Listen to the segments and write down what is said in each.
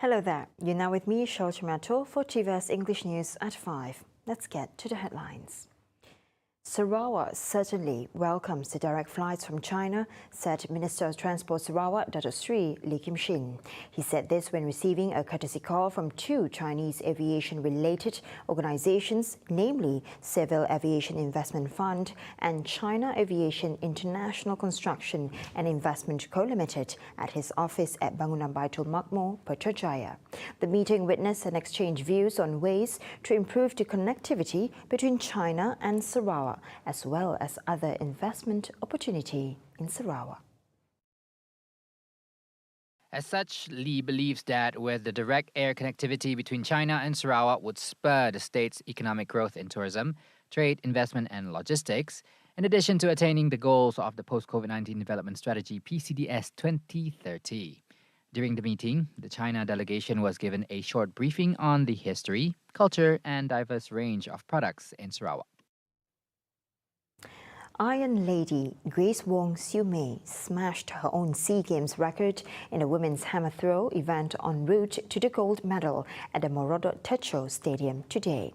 Hello there. You're now with me, Shol Tomato, for TVS English News at 5. Let's get to the headlines. Sarawak certainly welcomes the direct flights from China, said Minister of Transport Sarawak, Dato Sri Lee Kim Shin. He said this when receiving a courtesy call from two Chinese aviation-related organizations, namely Civil Aviation Investment Fund and China Aviation International Construction and Investment Co Limited, at his office at Bangunan Baitul Makmur, Putrajaya. The meeting witnessed and exchanged views on ways to improve the connectivity between China and Sarawak, as well as other investment opportunity in Sarawak. As such, Lee believes that with the direct air connectivity between China and Sarawak would spur the state's economic growth in tourism, trade, investment and logistics, in addition to attaining the goals of the Post-COVID-19 Development Strategy PCDS 2030. During the meeting, the China delegation was given a short briefing on the history, culture and diverse range of products in Sarawak. Iron Lady Grace Wong Siu Mei smashed her own SEA Games record in a women's hammer throw event en route to the gold medal at the Morodok Techo Stadium today.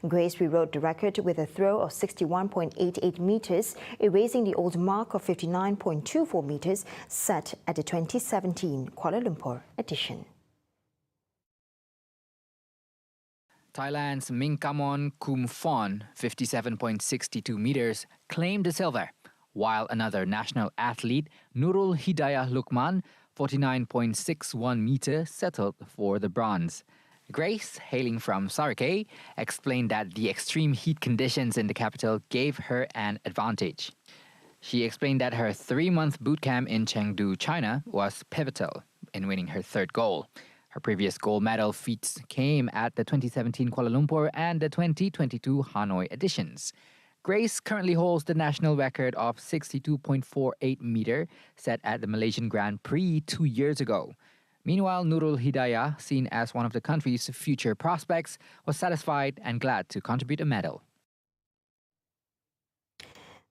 Grace rewrote the record with a throw of 61.88 meters, erasing the old mark of 59.24 meters set at the 2017 Kuala Lumpur edition. Thailand's Mingkamon Kumphon, 57.62 meters, claimed the silver, while another national athlete, Nurul Hidayah Lukman, 49.61 meters, settled for the bronze. Grace, hailing from Sarake, explained that the extreme heat conditions in the capital gave her an advantage. She explained that her 3-month boot camp in Chengdu, China, was pivotal in winning her third goal. Her previous gold medal feats came at the 2017 Kuala Lumpur and the 2022 Hanoi editions. Grace currently holds the national record of 62.48 meter, set at the Malaysian Grand Prix 2 years ago. Meanwhile, Nurul Hidayah, seen as one of the country's future prospects, was satisfied and glad to contribute a medal.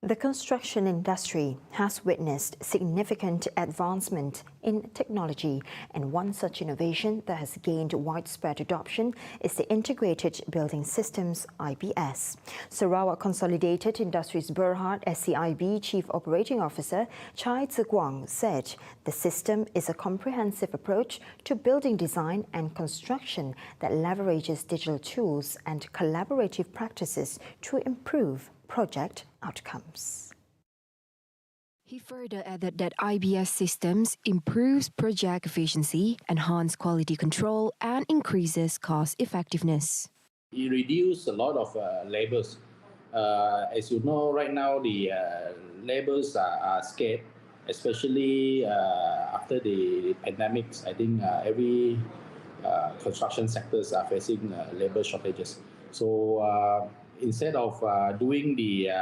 The construction industry has witnessed significant advancement in technology, and one such innovation that has gained widespread adoption is the Integrated Building Systems (IBS). Sarawak Consolidated Industries Berhad SCIB Chief Operating Officer Chai Tze Guang said the system is a comprehensive approach to building design and construction that leverages digital tools and collaborative practices to improve project outcomes. He further added that IBS systems improves project efficiency, enhance quality control, and increases cost effectiveness. It reduces a lot of labors. As you know, right now the labors are scarce, especially after the pandemics. I think every construction sectors are facing labor shortages. So instead of doing the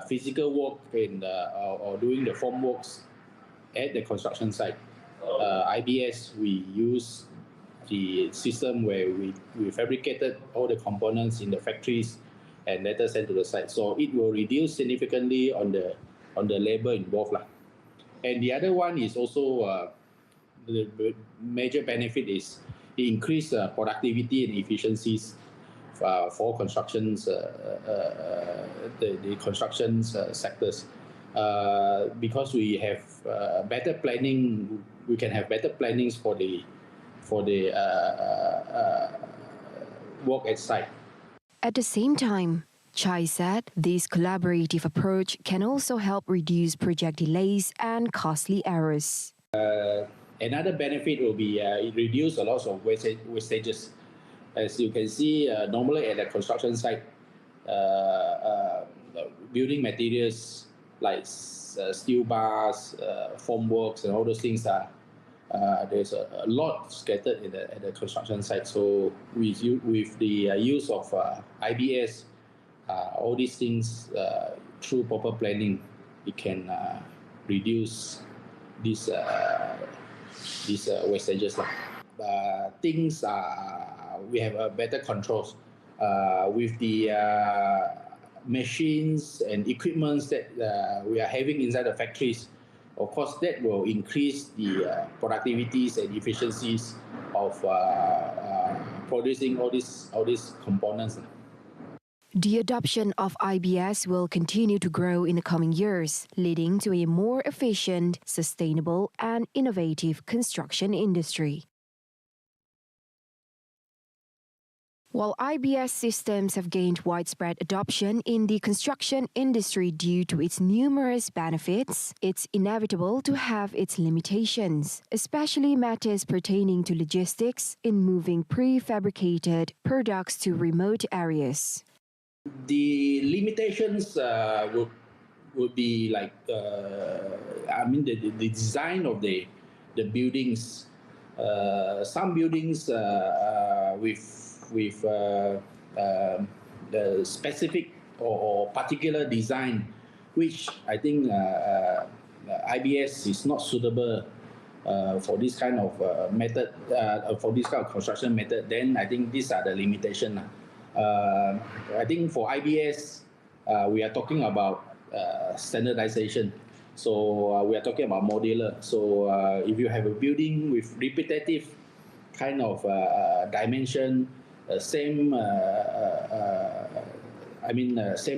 physical work or doing the form works at the construction site, IBS, we use the system where we fabricated all the components in the factories and later sent to the site. So it will reduce significantly on the labor involved. And the other one is also the major benefit is the increased productivity and efficiencies for constructions, the construction sectors, because we have better planning. We can have better plannings for the work at site. At the same time, Chai said this collaborative approach can also help reduce project delays and costly errors. Another benefit will be it reduces a lot of wastages. As you can see, normally at a construction site, building materials like steel bars, formworks, and all those things there's a lot scattered at the construction site. So with the use of IBS, all these things through proper planning, it can reduce these wastages. Things we have better controls with the machines and equipments that we are having inside the factories. of course, that will increase the productivities and efficiencies of producing all these components. The adoption of IBS will continue to grow in the coming years, leading to a more efficient, sustainable, and innovative construction industry. While IBS systems have gained widespread adoption in the construction industry due to its numerous benefits, it's inevitable to have its limitations, especially matters pertaining to logistics in moving prefabricated products to remote areas. The limitations would be like the design of the buildings. Some buildings with the specific or particular design, which I think IBS is not suitable for this kind of method, for this kind of construction method. Then I think these are the limitations. I think for IBS, we are talking about standardization. So we are talking about modular. So if you have a building with repetitive kind of dimension, same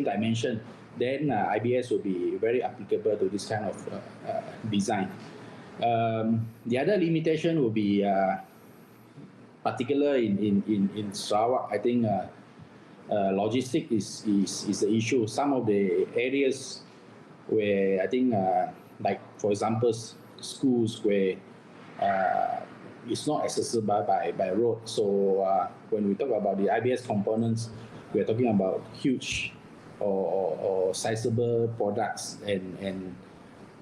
dimension, then IBS will be very applicable to this kind of design. The other limitation will be particular in Sarawak. I think logistics is the issue. Some of the areas where I think, like for example, schools where it's not accessible by road. So when we talk about the IBS components, we are talking about huge or sizable products, and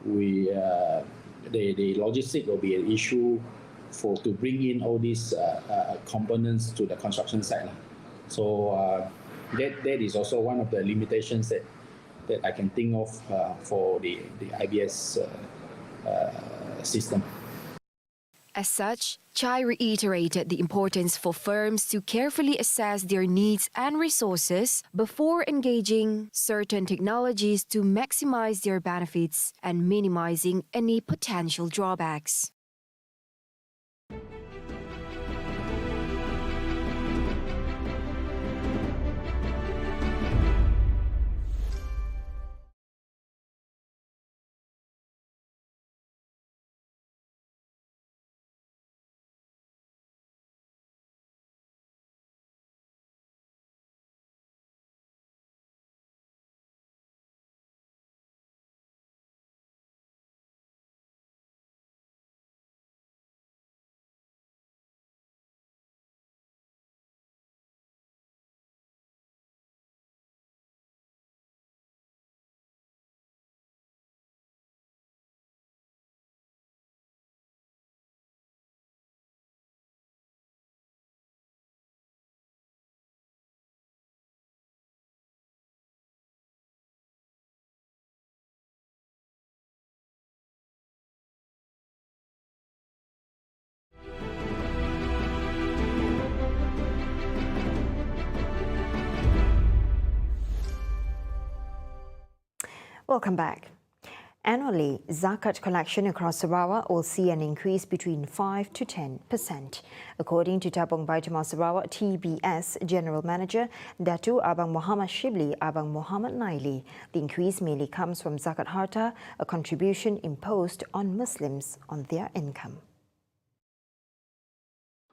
the logistics will be an issue to bring in all these components to the construction site. So that is also one of the limitations that I can think of for the IBS system. As such, Chai reiterated the importance for firms to carefully assess their needs and resources before engaging certain technologies to maximize their benefits and minimizing any potential drawbacks. Welcome back. Annually, ZAKAT collection across Sarawak will see an increase between 5 to 10%. According to Tabung Baitulmal Sarawak TVS General Manager Datu Abang Muhammad Shibli Abang Muhammad Naili, the increase mainly comes from Zakat Harta, a contribution imposed on Muslims on their income.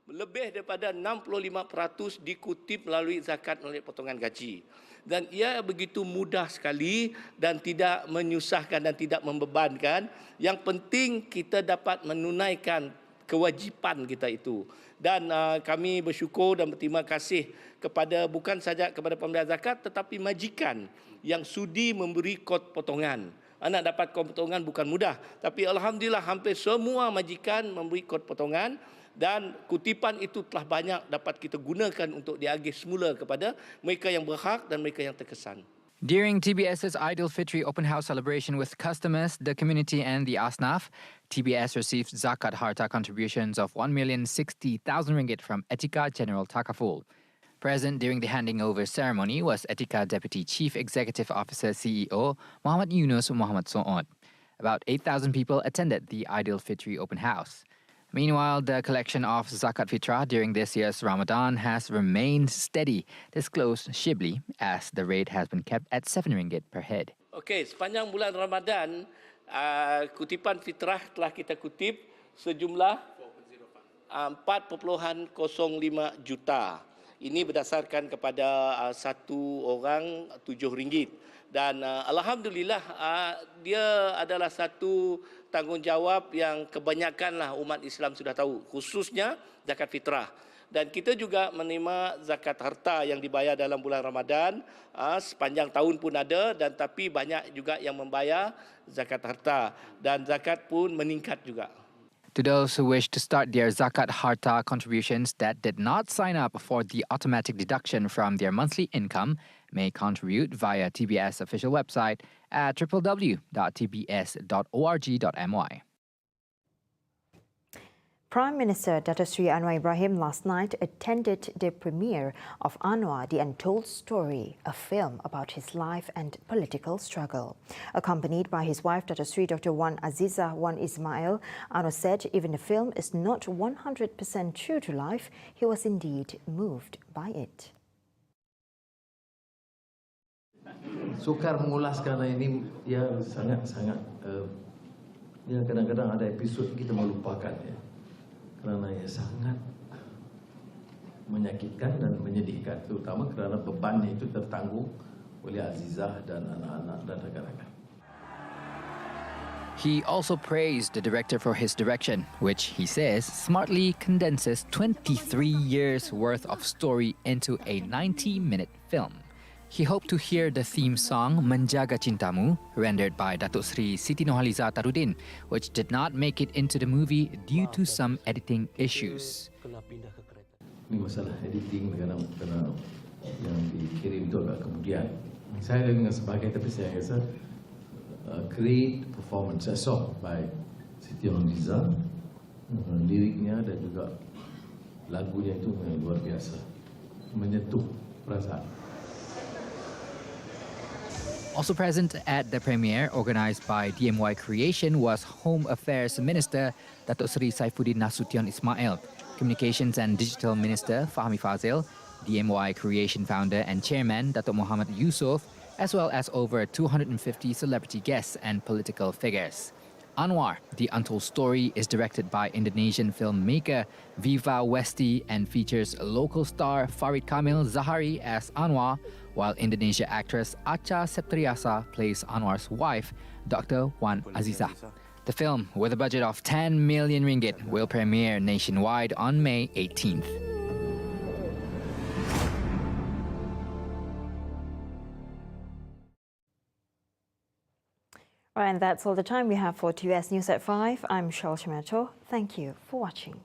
Lebih daripada 65% dikutip melalui zakat melalui potongan gaji. Dan ia begitu mudah sekali dan tidak menyusahkan dan tidak membebankan. Yang penting kita dapat menunaikan kewajipan kita itu. Dan kami bersyukur dan berterima kasih kepada bukan saja kepada pembayar zakat tetapi majikan yang sudi memberi kod potongan. Nak dapat kod potongan bukan mudah. Tapi alhamdulillah hampir semua majikan memberi kod potongan. Dan kutipan itu telah banyak dapat kita gunakan untuk diagih semula kepada mereka yang berhak dan mereka yang terkesan. During TBS's Idul Fitri open house celebration with customers, the community and the Asnaf, TBS received Zakat Harta contributions of 1,060,000 ringgit from Etika General Takaful. Present during the handing over ceremony was Etika Deputy Chief Executive Officer CEO Muhammad Yunus Muhammad So'od. About 8,000 people attended the Aidil Fitri open house. Meanwhile, the collection of Zakat Fitrah during this year's Ramadan has remained steady, disclosed Shibli, as the rate has been kept at RM7 per head. Okey, sepanjang bulan Ramadan, kutipan fitrah telah kita kutip sejumlah 4.05 juta. Ini berdasarkan kepada satu orang RM7. Dan Alhamdulillah dia adalah satu tanggungjawab yang kebanyakanlah umat Islam sudah tahu, khususnya zakat fitrah. Dan kita juga menerima zakat harta yang dibayar dalam bulan Ramadan, sepanjang tahun pun ada, dan tapi banyak juga yang membayar zakat harta dan zakat pun meningkat juga. To those who wish to start their Zakat Harta contributions that did not sign up for the automatic deduction from their monthly income may contribute via TVS official website at www.tbs.org.my. Prime Minister Dato Sri Anwar Ibrahim last night attended the premiere of Anwar, The Untold Story, a film about his life and political struggle. Accompanied by his wife Dato Sri Dr. Wan Azizah Wan Ismail, Anwar said even the film is not 100% true to life, he was indeed moved by it. Sukar mengulas kerana ini ya sangat-sangat ya kadang-kadang ada episod kita melupakan ya. Kerana ia sangat menyakitkan dan menyedihkan, terutama kerana beban itu tertanggung oleh Azizah dan anak-anak dan rakan-rakan. He also praised the director for his direction, which he says smartly condenses 23 years worth of story into a 90-minute film. He hoped to hear the theme song Menjaga Cintamu, rendered by Datuk Sri Siti Nurhaliza Tarudin, which did not make it into the movie due to some editing issues. Ini masalah editing kerana yang dikirim itu agak kemudian. Saya dengan sebagai, tapi saya rasa great performance, a song by Siti Nurhaliza, liriknya dan juga lagunya itu luar biasa, menyentuh perasaan. Also present at the premiere, organised by DMY Creation, was Home Affairs Minister Datuk Seri Saifuddin Nasution Ismail, Communications and Digital Minister Fahmi Fazil, DMY Creation founder and chairman Datuk Muhammad Yusof, as well as over 250 celebrity guests and political figures. Anwar, The Untold Story, is directed by Indonesian filmmaker Viva Westi and features local star Farid Kamil Zahari as Anwar, while Indonesia actress Acha Septriasa plays Anwar's wife, Dr. Wan Azizah. The film, with a budget of 10 million ringgit, will premiere nationwide on May 18th. Right, and that's all the time we have for TVS News at 5. I'm Shal Shimato. Thank you for watching.